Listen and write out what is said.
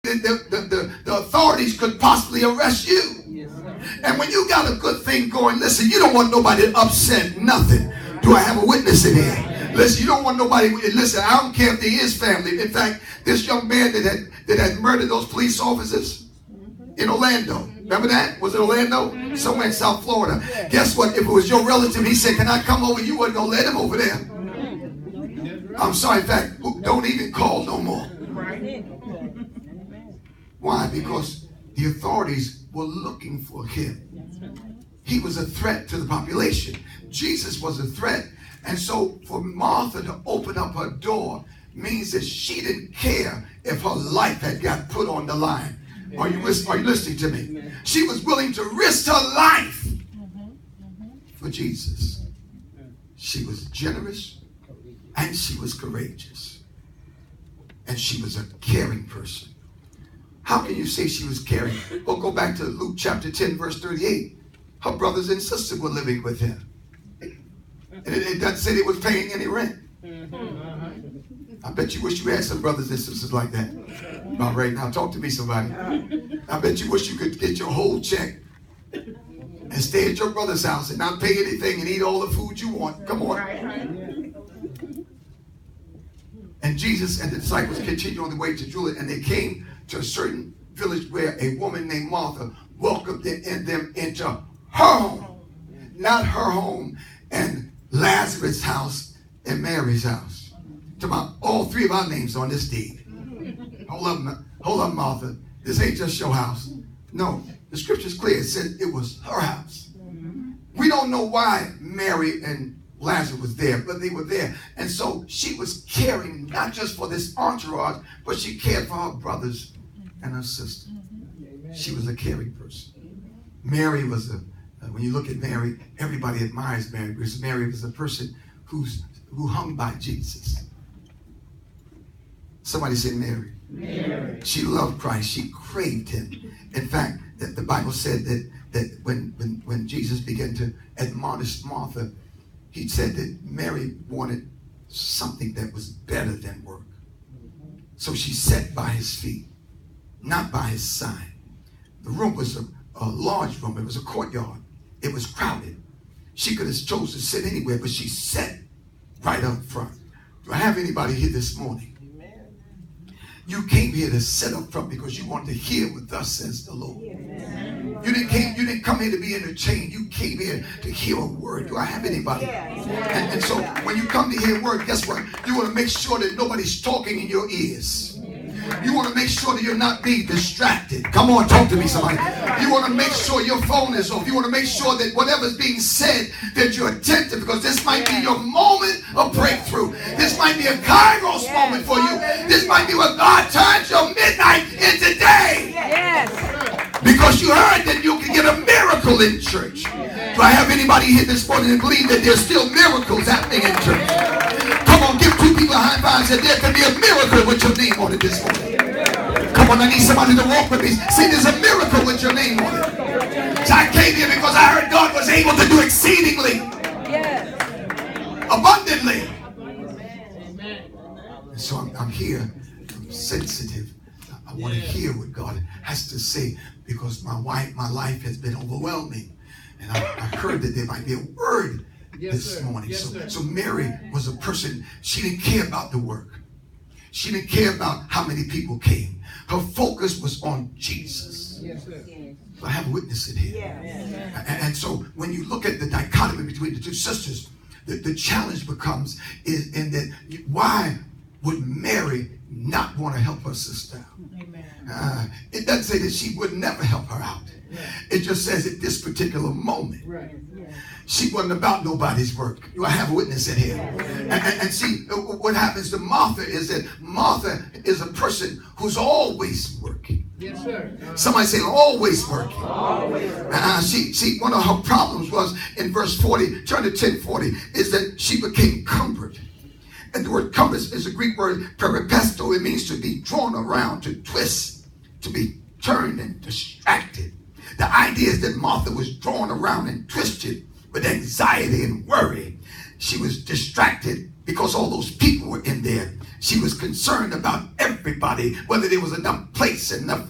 the authorities could possibly arrest you. And when you got a good thing going, listen, you don't want nobody to upset nothing. Do I have a witness in here? Listen, you don't want nobody, listen, I don't care if they is family. In fact, this young man that had murdered those police officers in Orlando. Remember that? Was it Orlando? Somewhere in South Florida. Guess what? If it was your relative, he said, can I come over? You wasn't going to let him over there. I'm sorry, in fact, don't even call no more. Why? Because the authorities were looking for him. He was a threat to the population. Jesus was a threat. And so for Martha to open up her door means that she didn't care if her life had got put on the line. Are you listening to me? She was willing to risk her life for Jesus. She was generous and she was courageous. And she was a caring person. How can you say she was caring? Well, go back to Luke chapter 10, verse 38. Her brothers and sisters were living with him. And it doesn't say they was paying any rent. I bet you wish you had some brothers and sisters like that. About right now, talk to me, somebody. I bet you wish you could get your whole check and stay at your brother's house and not pay anything and eat all the food you want. Come on. And Jesus and the disciples continued on the way to Jerusalem, and they came to a certain village where a woman named Martha welcomed them into her home. Not her home and Lazarus' house and Mary's house. To my, all three of our names on this deed. Hold up, Martha. This ain't just your house. No, the scripture's clear. It said it was her house. We don't know why Mary and Lazarus was there, but they were there. And so she was caring not just for this entourage, but she cared for her brothers and her sister. She was a caring person. Mary was when you look at Mary, everybody admires Mary because Mary was a person who hung by Jesus. Somebody say Mary. Mary. She loved Christ. She craved him. In fact, the Bible said that when Jesus began to admonish Martha, he said that Mary wanted something that was better than work. So she sat by his feet, not by his side. The room was a large room. It was a courtyard. It was crowded. She could have chosen to sit anywhere, but she sat right up front. Do I have anybody here this morning? You came here to sit up front because you wanted to hear what thus says the Lord. You didn't come here to be entertained. You came here to hear a word. Do I have anybody? And so when you come to hear a word, guess what? You want to make sure that nobody's talking in your ears. You want to make sure that you're not being distracted. Come on, talk to me, somebody. You want to make sure your phone is off. You want to make sure that whatever's being said, that you're attentive, because this might be your moment of breakthrough. This might be a Kairos moment for you. This might be what God turns your midnight into day. Yes. Because you heard that you can get a miracle in church. Do I have anybody here this morning that believe that there's still miracles happening in church? Come on, give two people a high five and say there can be a miracle with your name on it this morning. Come on, I need somebody to walk with me. Say there's a miracle with your name on it. So I came here because I heard God was able to do exceedingly, abundantly. And so I'm here. I'm sensitive. I want to hear what God has to say because my life has been overwhelming. And I heard that there might be a word this morning. So Mary was a person, she didn't care about the work. She didn't care about how many people came. Her focus was on Jesus. I have a witness in here. And so when you look at the dichotomy between the two sisters, the challenge becomes is in that why would Mary not want to help her sister out? It doesn't say that she would never help her out. It just says at this particular moment, she wasn't about nobody's work. I have a witness in here. And see, what happens to Martha is that Martha is a person who's always working. Yes, sir. Somebody say always working. Always. See, one of her problems was in verse 40, turn to 10:40, is that she became cumbered. And the word cumbered is a Greek word, peripesto. It means to be drawn around, to twist, to be turned and distracted. The idea is that Martha was drawn around and twisted with anxiety and worry. She was distracted because all those people were in there. She was concerned about everybody, whether there was enough place, enough